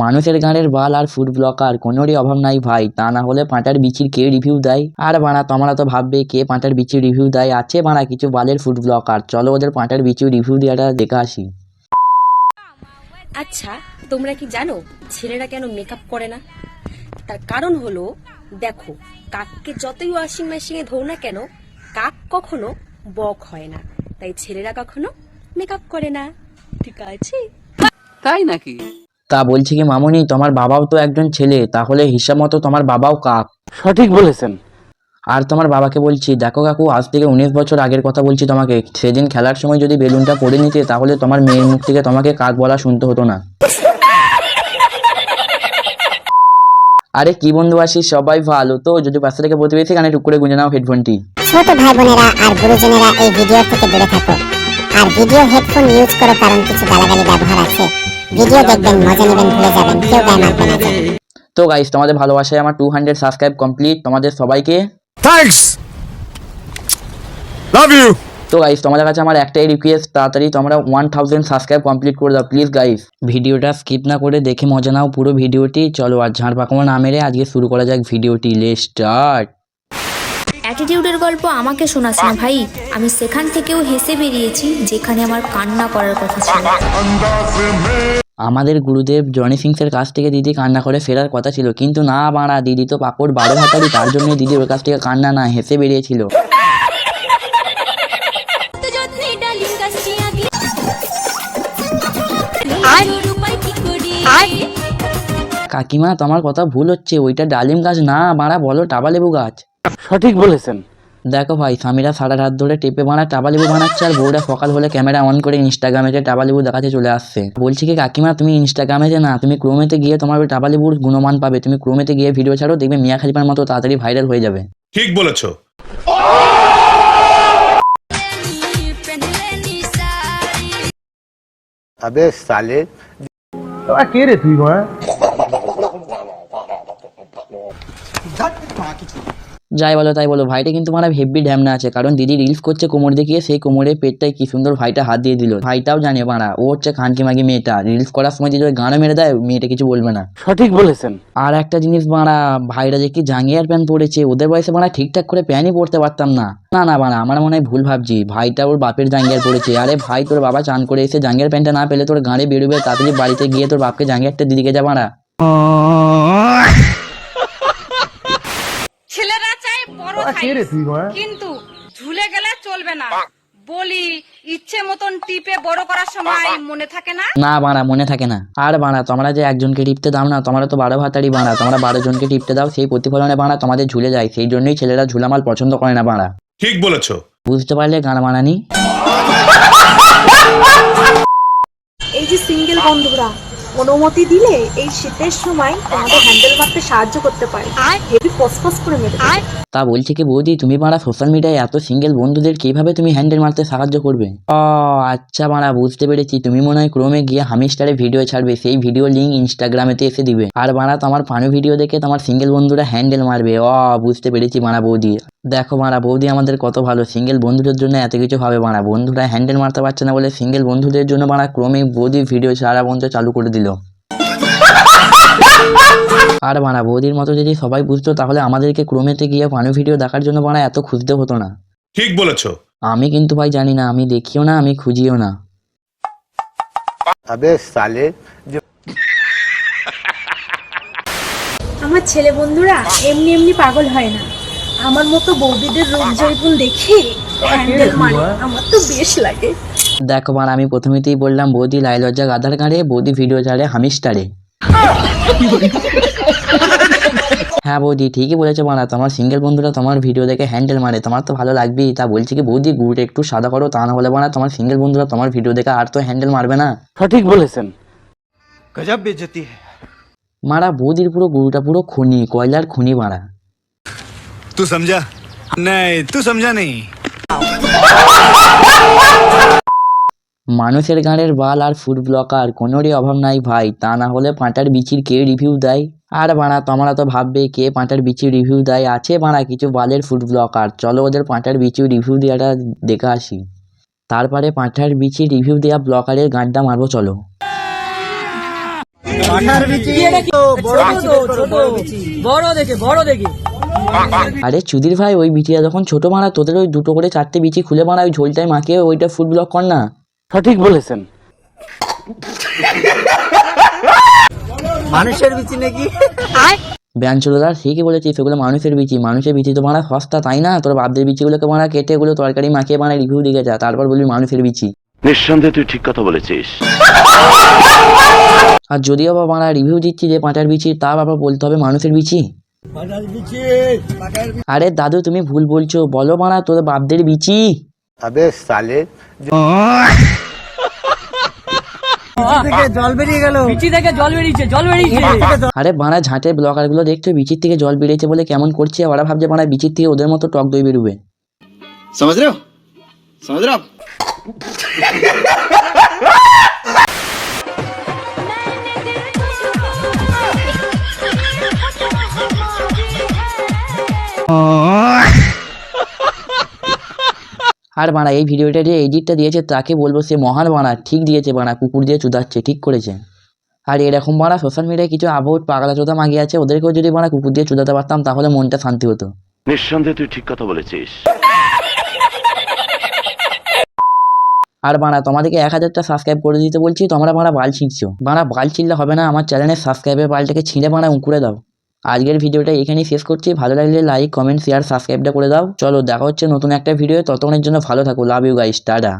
মানুষের গাঁড়ের বাল আর food blocker কোনোরই অভাব নাই ভাই, তা না হলে পাঁটার বিচির কে রিভিউ দেয়? আর বাড়া তোমরা তো ভাববে কে পাঁটার বিচির রিভিউ দেয়, আছে বাড়া কিছু বালের ফুড ব্লকার, চলো ওদের পাঁটার বিচির রিভিউ দেওয়াটা দেখে আসি। আচ্ছা, তোমরা কি জানো ছেলেরা কেন মেকআপ করে না? তার কারণ হলো, দেখো, কাককে যতই ওয়াশিং মেশিনে ধোও না কেন, কাক কখনো বক হয় না, তাই ছেলেরা কখনো মেকআপ করে না। ঠিক আছে? তাই নাকি? তা বলছি কি মামুনি, তোমার বাবাও তো একজন ছেলে, তাহলে হিসাব মতো তোমার বাবাও কাক। সঠিক বলেছেন। আর তোমার বাবাকে বলছি, দেখো কাকু, আজ থেকে 19 বছর আগের কথা বলছি তোমাকে, সেদিন খেলার সময় যদি বেলুনটা পড়ে নিতে তাহলে তোমার মেয়ের মুখ থেকে তোমাকে কাক বলা শুনতে হতো না। আরে কি বন্ধু আছিস, সবাই ভালো তো? যদি পাশে থেকে প্রতিবেশী কানে টুক করে গুঁজে নাও হেডফোনটি। ছোট ভাই বোনেরা আর গুরুজনেরা এই ভিডিও থেকে দূরে থাকো আর ভিডিও হেডফোন ইউজ করো, কারণ কিছু গালাগালি ব্যবহার আছে। ভিডিও দেখবেন, মজা নেবেন, ভুলে যাবেন, কেউ গায়ে মারবে না। তো গাইস, তোমাদের ভালোবাসায় আমার 200 সাবস্ক্রাইব কমপ্লিট, তোমাদের সবাইকে থ্যাঙ্কস, লাভ ইউ। তো গাইস, তোমাদের কাছে আমার একটাই রিকোয়েস্ট, তাড়াতাড়ি তোমরা 1000 সাবস্ক্রাইব কমপ্লিট করে দাও প্লিজ গাইস। ভিডিওটা স্কিপ না করে দেখে মজা নাও পুরো ভিডিওটি। চলো আর ঝাড় পাকামো না মেরে আজকে শুরু করা যাক ভিডিওটি। Let's start. অ্যাটিটিউডের গল্প আমাকে শোনাস না ভাই, আমি সেখান থেকেও হেসে বেরিয়েছি যেখানে আমার কান্না করার কথা ছিল। আমাদের গুরুদেব জনি সিংসের কাছ থেকে দিদি কান্না করে ফেরার কথা ছিল, কিন্তু না বাড়া, দিদি তো পাপড় 12 হাতারি, তার জন্য দিদি ওর কাছ থেকে কান্না না হেসে বেরিয়েছিল। কাকিমা, তোমার কথা ভুল হচ্ছে, ওইটা ডালিম গাছ না বাড়া, বলো টাবালেবু গাছ। সঠিক বলেছেন। দেখো ভাই, স্বামীরা সারা রাত ধরে টেপে বানা টাবালেবু বানাচ্ছে, আর বউরা সকাল হলে ক্যামেরা অন করে ইনস্টাগ্রামেতে টাবালেবু দেখাতে চলে আসছে। বলছি কি কাকিমা, তুমি ইনস্টাগ্রামেতে না, তুমি ক্রোমেতে গিয়ে তোমার ওই টাবালেবুর গুণমান পাবে। তুমি ক্রোমেতে গিয়ে ভিডিও ছাড়ো, দেখবে মিয়া খালিফার মতো তাড়াতাড়ি ভাইরাল হয়ে যাবে। ঠিক বলেছো। अबे साले কে রে তুই? যাই বলো তাই বলো, ভাইটা কিন্তু আমার হেভি ড্যামনা আছে, কারণ দিদি রিলস করছে কোমর দেখিয়ে, সেই কোমরের পেটটাই কি সুন্দর ভাইটা হাত দিয়ে দিল। ভাইটাও জানে বাড়া, ও হচ্ছে খানকি মাগি মেয়েটা, রিলস করার সময় যদি গানও মেরে দেয় মেয়েটা কিছু বলবে না। সঠিক বলেছেন। আর একটা জিনিস বাড়া, ভাইরা যে কি জাঙ্গিয়ার প্যান্ট পরেছে, ওদের বয়সে বাড়া ঠিকঠাক করে প্যান্টই পরতে পারতাম না। না না বাড়া, আমার মনে হয় ভুল ভাবছি, ভাইটা ওর বাপের জাঙ্গিয়ার পরেছে। আরে ভাই, তোর বাবা চান করে এসে জাঙ্গিয়ার প্যান্টটা না পেলে তোর গাড়ি বেরোবে, তাড়াতাড়ি বাড়িতে গিয়ে তোর বাপকে জাঙ্গিয়ারটা দিদিকে যা বাড়া। ছেলেরা চাই বড় সাইজ, কিন্তু ঝুলে গেলে চলবে না। বলি ইচ্ছে মতন টিপে বড় করার সময় মনে থাকে না? না বাড়া, মনে থাকে না। আর বাড়া, তোমরা যে একজনকে টিপতে দাও না, তোমরা তো 12 ভাতারি বাড়া, তোমরা 12 জনকে টিপতে দাও, সেই প্রতিফলনে বাড়া তোমাদের ঝুলে যায়। সেই জন্যই ছেলেরা ঝুলামাল পছন্দ করে না বাড়া। ঠিক বলেছো। বুঝতে পারলে গান বানানি? এই যে সিঙ্গেল বন্ধুরা, অনুমতি দিলে এই শীতের সময় তোমাদের হ্যান্ডেল মারতে সাহায্য করতে পারে, হেভি ফসফস করে মেরে দেবে। তা বলছি কি বৌদি, তুমি বাড়া সোশ্যাল মিডিয়ায় এত সিঙ্গেল বন্ধুদের কিভাবে তুমি হ্যান্ডেল মারতে সাহায্য করবে? ও আচ্ছা বাড়া, বুঝতে পেরেছি, তুমি মনে হয় ক্রোমে গিয়ে হামিস্টারে ভিডিও ছাড়বে, সেই ভিডিও লিঙ্ক ইনস্টাগ্রামেতে এসে দিবে, আর বাড়া তোমার ফানি ভিডিও দেখে তোমার সিঙ্গেল বন্ধুরা হ্যান্ডেল মারবে। ও বুঝতে পেরেছি বাড়া বৌদি। দেখো বাড়া, বৌদি আমাদের কত ভালো, সিঙ্গেল বন্ধুদের জন্য এত কিছু ভাবে বাড়া। বন্ধুরা হ্যান্ডেল মারতে পারছে না বলে সিঙ্গেল বন্ধুদের জন্য বাড়া ক্রমে বৌদি ভিডিও ছাড়া বন্ধ চালু করে দিল। আর বাড়া, বৌদির মতো যদি সবাই বুঝতো তাহলে আমাদেরকে ক্রোমেতে গিয়ে ফানি ভিডিও দেখার জন্য বাড়া এত খুঁজতে হতো না। ঠিক বলেছো। আমি কিন্তু ভাই জানি না, আমি দেখিও না, আমি খুঁজিও না। अबे साले जो আমার ছেলে বন্ধুরা এমনি এমনি পাগল হয় না, আমার মতো বৌদিদের রূপ জৈবুন দেখে হ্যান্ডেল মারে, আমার তো বেশ লাগে। দেখো বাড়া, আমি প্রথমেতেই বললাম বৌদি লাই লজ্জা গাধার গাড়ে, বৌদি ভিডিও ছাড়ে হামিস্টারে। হ্যাঁ বৌদি ঠিকই বলেছো বাড়া, তোমার সিঙ্গেল বন্ধুরা তোমার ভিডিও দেখে হ্যান্ডেল মারে, তোমার তো ভালো লাগবেই। তা বলছি কি বৌদি, গুড় একটু সাদা করো, তা না হলে বাড়া তোমার সিঙ্গেল বন্ধুরা তোমার ভিডিও দেখে আর তো হ্যান্ডেল মারবে না। সঠিক বলেছেন। गजब बेइज्जती है। মারা, বৌদির পুরো গুড়টা পুরো খুনি, কয়লার খুনি মারা। तू समझा नहीं, तू समझा नहीं। মানুষের গাঁড়ের বাল আর ফুড ব্লকার কোনোরই অভাব নাই ভাই, তা না হলে পাঁটার বিচির কে রিভিউ দেয়? আর বাড়া, তোমরা তো ভাববে কে পাঁটার বিচির রিভিউ দেয়, আছে বাড়া কিছু বালের ফুড ব্লকার, চলো ওদের পাঁটার বিচির রিভিউ দেওয়াটা দেখে আসি। তারপরে পাঁঠার বিচির রিভিউ দেওয়া ব্লকারের গানটা মারবো চলো। আরে চুদির ভাই, ওই বিচিটা যখন ছোট মারা, তোদের ওই 2টো করে 4টে বিচি খুলে মারা, ওই ঝোলটায় মাখিয়ে ওইটা ফুড ব্লক কর না। সঠিক বলেছেন। মানুষের বিচি নাকি? ব্যাঞ্চলদার ঠিকই বলেছিস, সেগুলো মানুষের বিচি। মানুষের বিচি তো মারা সস্তা, তাই না? তোর বাপদের বিচিগুলোকে মারা কেটে এগুলো তরকারি মাখিয়ে মারা রিভিউ দিকে যা, তারপর বলবি মানুষের বিচি। নিঃসন্দেহে তুই ঠিক কথা বলেছিস। আর যদিও বা মারা রিভিউ দিচ্ছি যে পাঁটার বিচি, তা আবার বলতে হবে মানুষের বিচি। আরে দাদু তুমি ভুল বলছো, বলো মারা তোর বাপদের বিচি। अबे साले জল বেরিয়ে গেল। আরে বাড়া ঝাঁটের ব্লগার গুলো দেখছো, বিচির থেকে জল বেরিয়েছে বলে কেমন করছে, ওরা ভাবছে বাড়া বিচির থেকে ওদের মতো টক দই বেরোবে। समझ रहे हो आप? আর বাড়া এই ভিডিওটা যে এডিটটা দিয়েছে তাকে বলবো সে মহান বাড়া, ঠিক দিয়েছে বাড়া, কুকুর দিয়ে চুদাচ্ছে, ঠিক করেছে। আর এরকম বাড়া সোশ্যাল মিডিয়ায় কিছু আবহাওয়া পাগলা চোদা মাগিয়ে আছে, ওদেরকেও যদি বাড়া কুকুর দিয়ে চুদাতে পারতাম তাহলে মনটা শান্তি হতো। নিঃসন্দেহে তুই ঠিক কথা বলেছিস। আর বাড়া তোমাদেরকে 1000টা সাবস্ক্রাইব করে দিতে বলছি, তোমরা বাড়া বাল ছিঁড়ছো। বাড়া বাল ছিঁড়লে হবে না, আমার চ্যানেলের সাবস্ক্রাইবের বালটাকে ছিঁড়ে বাড়া উঁকুড়ে দাও। আজকের ভিডিওটা এখানেই শেষ করছি, ভালো লাগলে লাইক কমেন্ট শেয়ার সাবস্ক্রাইবটা করে দাও। চলো দেখা হচ্ছে নতুন একটা ভিডিও, ততক্ষণের জন্য ভালো থাকো, লাভ ইউ গাইস, টাটা।